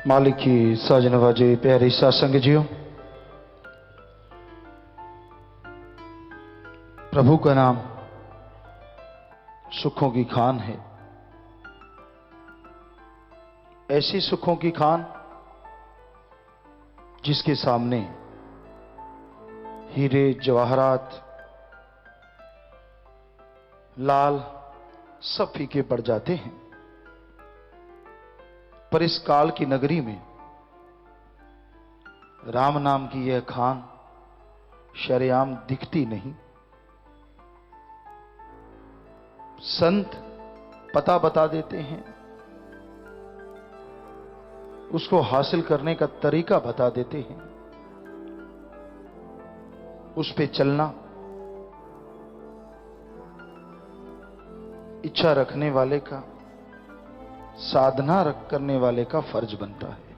मालिक की साज नवाजे प्यारे सत्संग जियो, प्रभु का नाम सुखों की खान है। ऐसी सुखों की खान जिसके सामने हीरे जवाहरात लाल सब फीके पड़ जाते हैं, पर इस काल की नगरी में राम नाम की यह खान शरेआम दिखती नहीं। संत पता बता देते हैं, उसको हासिल करने का तरीका बता देते हैं, उस पे चलना इच्छा रखने वाले का, साधना करने वाले का फर्ज बनता है।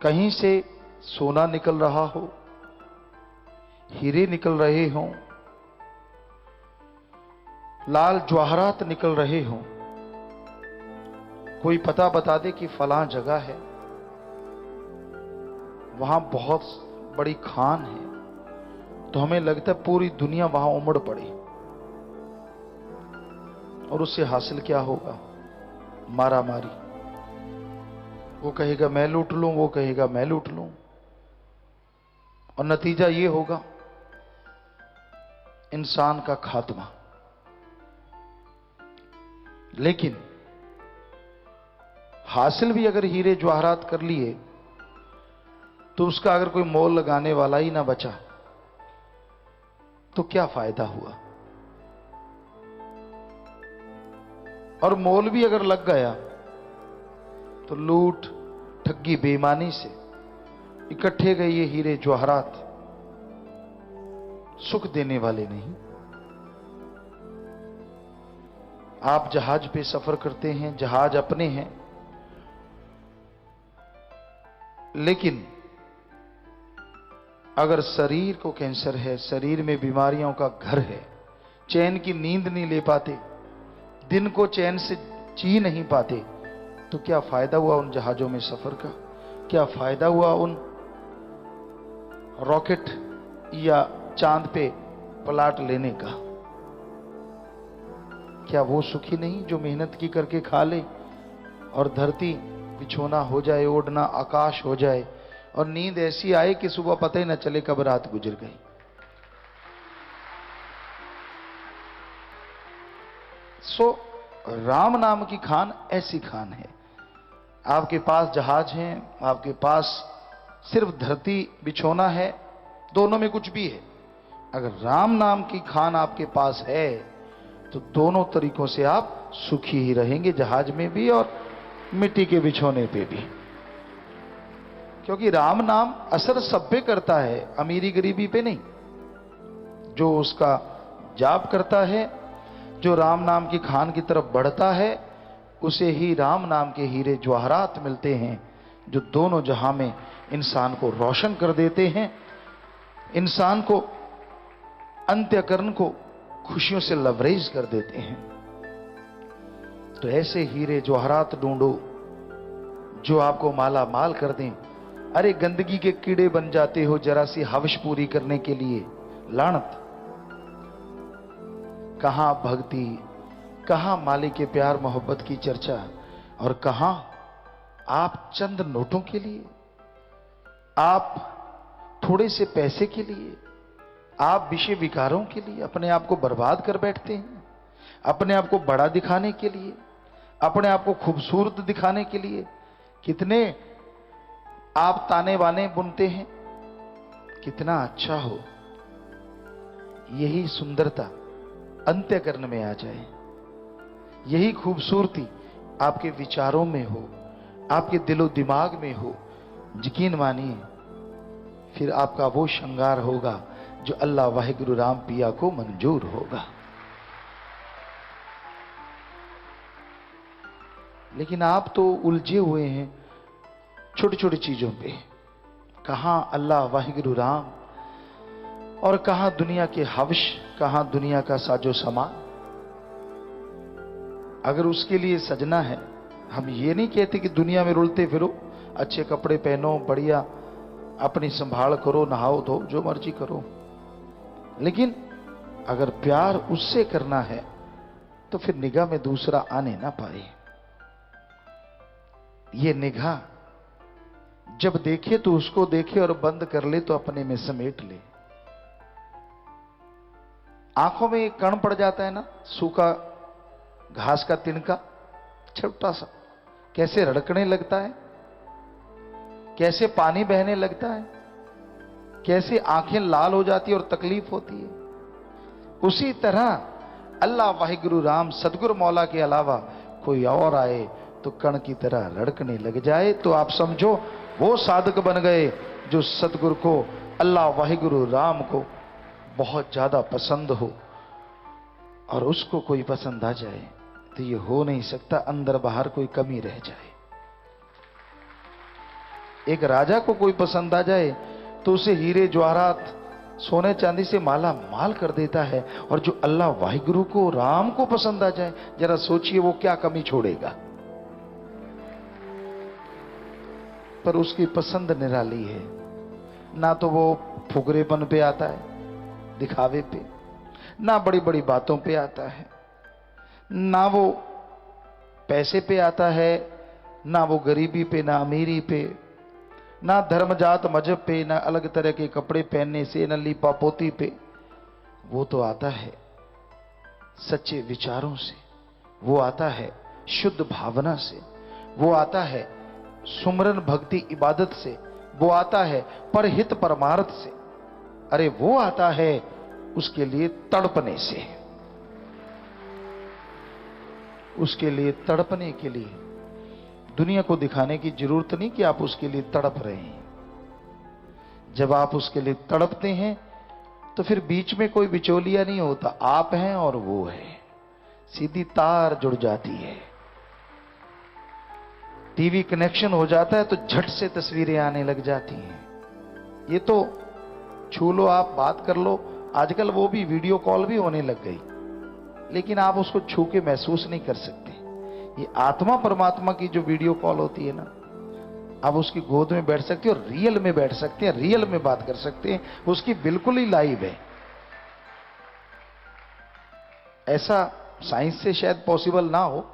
कहीं से सोना निकल रहा हो, हीरे निकल रहे हों, लाल जवाहरात निकल रहे हों, कोई पता बता दे कि फलां जगह है, वहां बहुत बड़ी खान है, तो हमें लगता है पूरी दुनिया वहां उमड़ पड़ी। और उससे हासिल क्या होगा? मारा मारी। वो कहेगा मैं लूट लूं, वो कहेगा मैं लूट लूं, और नतीजा ये होगा इंसान का खात्मा। लेकिन हासिल भी अगर हीरे जवाहरात कर लिए तो उसका अगर कोई मोल लगाने वाला ही ना बचा तो क्या फायदा हुआ? और मोल भी अगर लग गया तो लूट ठगी बेईमानी से इकट्ठे गए ये हीरे जवाहरात सुख देने वाले नहीं। आप जहाज पे सफर करते हैं, जहाज अपने हैं, लेकिन अगर शरीर को कैंसर है, शरीर में बीमारियों का घर है, चैन की नींद नहीं ले पाते, दिन को चैन से जी नहीं पाते, तो क्या फायदा हुआ उन जहाजों में सफर का? क्या फायदा हुआ उन रॉकेट या चांद पे प्लाट लेने का? क्या वो सुखी नहीं जो मेहनत की करके खा ले और धरती बिछोना हो जाए, ओढ़ना आकाश हो जाए, और नींद ऐसी आए कि सुबह पता ही न चले कब रात गुजर गई? सो राम नाम की खान ऐसी खान है। आपके पास जहाज है, आपके पास सिर्फ धरती बिछोना है, दोनों में कुछ भी है। अगर राम नाम की खान आपके पास है तो दोनों तरीकों से आप सुखी ही रहेंगे, जहाज में भी और मिट्टी के बिछोने पे भी। क्योंकि राम नाम असर सब पे करता है, अमीरी गरीबी पे नहीं। जो उसका जाप करता है, जो राम नाम की खान की तरफ बढ़ता है, उसे ही राम नाम के हीरे जवाहरात मिलते हैं, जो दोनों जहां में इंसान को रोशन कर देते हैं, इंसान को अंत्यकरण को खुशियों से लवरेज कर देते हैं। तो ऐसे हीरे जवाहरात ढूंढो जो आपको माला माल कर दें। अरे गंदगी के कीड़े बन जाते हो जरा सी हवश पूरी करने के लिए, लानत। कहां भक्ति, कहां मालिक के प्यार मोहब्बत की चर्चा, और कहां आप चंद नोटों के लिए, आप थोड़े से पैसे के लिए, आप विषय विकारों के लिए अपने आप को बर्बाद कर बैठते हैं। अपने आप को बड़ा दिखाने के लिए, अपने आप को खूबसूरत दिखाने के लिए कितने आप ताने बाने बुनते हैं। कितना अच्छा हो यही सुंदरता अंत्यकरण में आ जाए, यही खूबसूरती आपके विचारों में हो, आपके दिलो दिमाग में हो। यकीन मानिए फिर आपका वो श्रृंगार होगा जो अल्लाह वाहिगुरु राम पिया को मंजूर होगा। लेकिन आप तो उलझे हुए हैं छोटी छोटी चीजों पे। कहां अल्लाह वाहिगुरु राम और कहां दुनिया के हवश, कहां दुनिया का साजो सामान। अगर उसके लिए सजना है हम ये नहीं कहते कि दुनिया में रुलते फिरो, अच्छे कपड़े पहनो, बढ़िया अपनी संभाल करो, नहाओ धो, जो मर्जी करो, लेकिन अगर प्यार उससे करना है तो फिर निगाह में दूसरा आने ना पाए। ये निगाह जब देखे तो उसको देखे और बंद कर ले तो अपने में समेट ले। आंखों में एक कण पड़ जाता है ना, सूखा घास का तिनका, छोटा सा, कैसे रड़कने लगता है, कैसे पानी बहने लगता है, कैसे आंखें लाल हो जाती है और तकलीफ होती है। उसी तरह अल्लाह वाहिगुरु राम सदगुरु मौला के अलावा कोई और आए तो कण की तरह रड़कने लग जाए, तो आप समझो वो साधक बन गए जो सदगुरु को, अल्लाह वाहिगुरु राम को बहुत ज्यादा पसंद हो। और उसको कोई पसंद आ जाए तो ये हो नहीं सकता अंदर बाहर कोई कमी रह जाए। एक राजा को कोई पसंद आ जाए तो उसे हीरे जवाहरात सोने चांदी से माला माल कर देता है, और जो अल्लाह वाहिगुरु को राम को पसंद आ जाए, जरा सोचिए वो क्या कमी छोड़ेगा। पर उसकी पसंद निराली है, ना तो वो फुकरेपन पे आता है, दिखावे पे, ना बड़ी बड़ी बातों पे आता है, ना वो पैसे पे आता है, ना वो गरीबी पे, ना अमीरी पे, ना धर्म जात मजहब पे, ना अलग तरह के कपड़े पहनने से, ना लीपा पोती पे। वो तो आता है सच्चे विचारों से, वो आता है शुद्ध भावना से, वो आता है सुमरन भक्ति इबादत से, वो आता है परहित परमार्थ से, अरे वो आता है उसके लिए तड़पने से। उसके लिए तड़पने के लिए दुनिया को दिखाने की जरूरत नहीं कि आप उसके लिए तड़प रहे हैं। जब आप उसके लिए तड़पते हैं तो फिर बीच में कोई बिचौलिया नहीं होता, आप हैं और वो है, सीधी तार जुड़ जाती है, टीवी कनेक्शन हो जाता है तो झट से तस्वीरें आने लग जाती हैं। ये तो छू लो, आप बात कर लो, आजकल वो भी वीडियो कॉल भी होने लग गई, लेकिन आप उसको छू के महसूस नहीं कर सकते। ये आत्मा परमात्मा की जो वीडियो कॉल होती है ना, आप उसकी गोद में बैठ सकते हो, रियल में बैठ सकते हैं, रियल में बात कर सकते हैं, उसकी बिल्कुल ही लाइव है। ऐसा साइंस से शायद पॉसिबल ना हो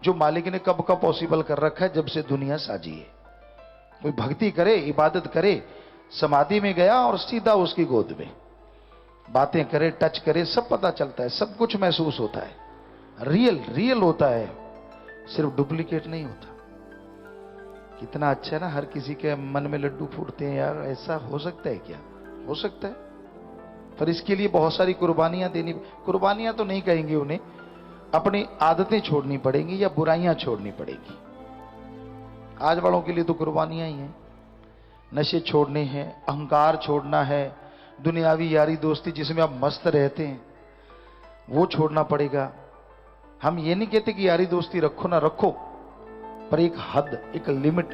जो मालिक ने कब का पॉसिबल कर रखा है, जब से दुनिया साजी है। कोई भक्ति करे, इबादत करे, समाधि में गया और सीधा उसकी गोद में बातें करे, टच करे, सब पता चलता है, सब कुछ महसूस होता है, रियल रियल होता है, सिर्फ डुप्लीकेट नहीं होता। कितना अच्छा है ना, हर किसी के मन में लड्डू फूटते हैं। यार ऐसा हो सकता है क्या? हो सकता है, पर इसके लिए बहुत सारी कुर्बानियां देनी, कुर्बानियां तो नहीं कहेंगे उन्हें, अपनी आदतें छोड़नी पड़ेंगी या बुराइयां छोड़नी पड़ेगी। आज वालों के लिए तो कुर्बानियां ही हैं, नशे छोड़ने हैं, अहंकार छोड़ना है, दुनियावी यारी दोस्ती जिसमें आप मस्त रहते हैं वो छोड़ना पड़ेगा। हम ये नहीं कहते कि यारी दोस्ती रखो ना रखो, पर एक हद, एक लिमिट,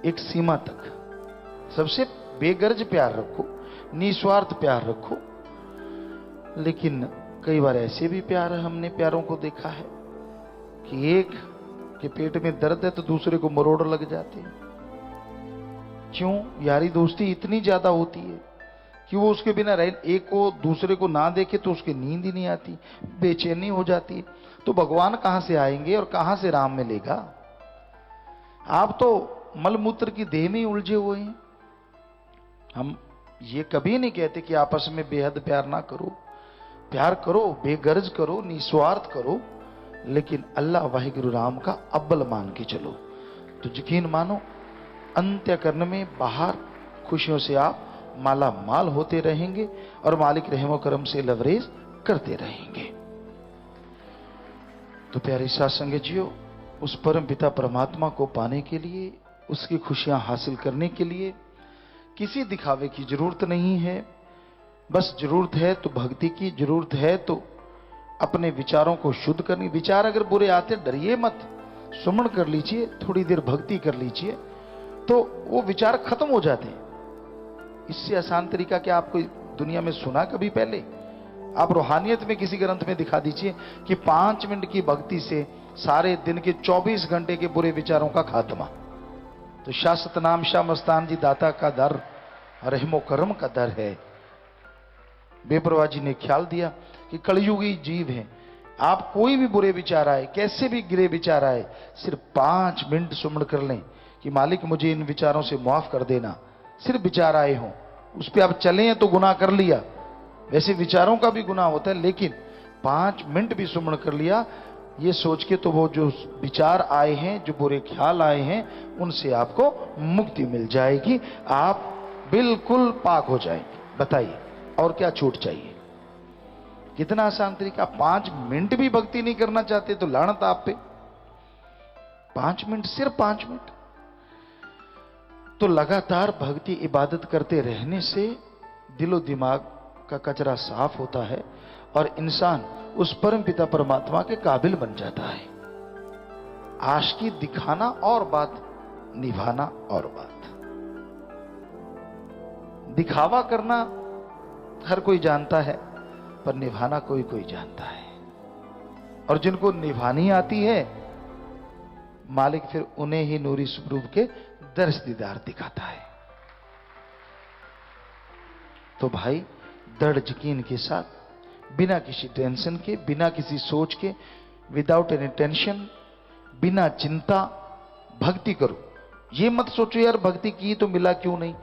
एक सीमा तक। सबसे बेगर्ज प्यार रखो, निस्वार्थ प्यार रखो। लेकिन कई बार ऐसे भी प्यार हमने प्यारों को देखा है कि एक के पेट में दर्द है तो दूसरे को मरोड़ लग जाती है। क्यों? यारी दोस्ती इतनी ज्यादा होती है कि वो उसके बिना रह, एक को दूसरे को ना देखे तो उसकी नींद ही नहीं आती, बेचैनी हो जाती है। तो भगवान कहां से आएंगे और कहां से राम मिलेगा? आप तो मलमूत्र की देह में ही उलझे हुए हैं। हम ये कभी नहीं कहते कि आपस में बेहद प्यार ना करो, प्यार करो, बेगर्ज करो, निस्वार्थ करो, लेकिन अल्लाह वाहिगुरु राम का अव्वल मान के चलो। तो यकीन मानो अंत्यकरण में बाहर खुशियों से आप माला माल होते रहेंगे और मालिक रहमो करम से लवरेज करते रहेंगे। तो प्यारे साथ संगतियों, उस परम पिता परमात्मा को पाने के लिए, उसकी खुशियां हासिल करने के लिए किसी दिखावे की जरूरत नहीं है। बस जरूरत है तो भक्ति की, जरूरत है तो अपने विचारों को शुद्ध करनी। विचार अगर बुरे आते डरिए मत, सुमन कर लीजिए, थोड़ी देर भक्ति कर लीजिए तो वो विचार खत्म हो जाते हैं। इससे आसान तरीका क्या आपको दुनिया में सुना कभी पहले? आप रूहानियत में किसी ग्रंथ में दिखा दीजिए कि 5 मिनट की भक्ति से सारे दिन के 24 घंटे के बुरे विचारों का खात्मा। तो शाश्वत नाम शाह मस्तान जी दाता का दर रहमो करम का दर है। बेपरवाह जी ने ख्याल दिया कि कलयुगी जीव हैं, आप कोई भी बुरे विचार आए, कैसे भी गिरे विचार आए, सिर्फ 5 मिनट सुमन कर लें कि मालिक मुझे इन विचारों से माफ कर देना। सिर्फ विचार आए हों, उस पर आप चलें तो गुनाह कर लिया। वैसे विचारों का भी गुनाह होता है, लेकिन 5 मिनट भी सुमन कर लिया ये सोच के, तो वो जो विचार आए हैं, जो बुरे ख्याल आए हैं, उनसे आपको मुक्ति मिल जाएगी, आप बिल्कुल पाक हो जाएंगे। बताइए और क्या छूट चाहिए? कितना आसान तरीका। 5 मिनट भी भक्ति नहीं करना चाहते तो लानत आप पे। 5 मिनट, सिर्फ 5 मिनट। तो लगातार भक्ति इबादत करते रहने से दिलो दिमाग का कचरा साफ होता है और इंसान उस परम पिता परमात्मा के काबिल बन जाता है। आशिकी दिखाना और बात, निभाना और बात। दिखावा करना हर कोई जानता है, पर निभाना कोई कोई जानता है। और जिनको निभानी आती है, मालिक फिर उन्हें ही नूरी स्वरूप के दर्श दीदार दिखाता है। तो भाई दृढ़ यकीन के साथ, बिना किसी टेंशन के, बिना किसी सोच के, विदाउट एनी टेंशन, बिना चिंता भक्ति करो। ये मत सोचो यार भक्ति की तो मिला क्यों नहीं।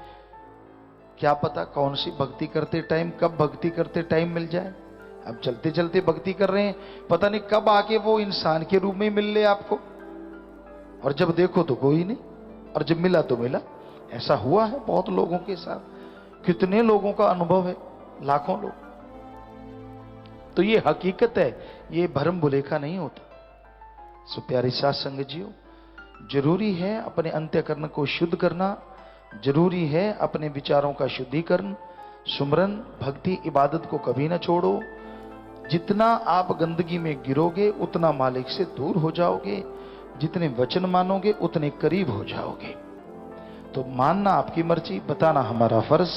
क्या पता कौन सी भक्ति करते टाइम, कब भक्ति करते टाइम मिल जाए। अब चलते चलते भक्ति कर रहे हैं, पता नहीं कब आके वो इंसान के रूप में मिल ले आपको, और जब देखो तो कोई नहीं, और जब मिला तो मिला। ऐसा हुआ है बहुत लोगों के साथ, कितने लोगों का अनुभव है, लाखों लोग। तो ये हकीकत है, ये भरम भुलेखा नहीं होता। सो प्यारे साथ संगत जियो, जरूरी है अपने अंतःकरण को शुद्ध करना, जरूरी है अपने विचारों का शुद्धिकरण। सुमरन भक्ति इबादत को कभी ना छोड़ो। जितना आप गंदगी में गिरोगे उतना मालिक से दूर हो जाओगे, जितने वचन मानोगे उतने करीब हो जाओगे। तो मानना आपकी मर्जी, बताना हमारा फर्ज।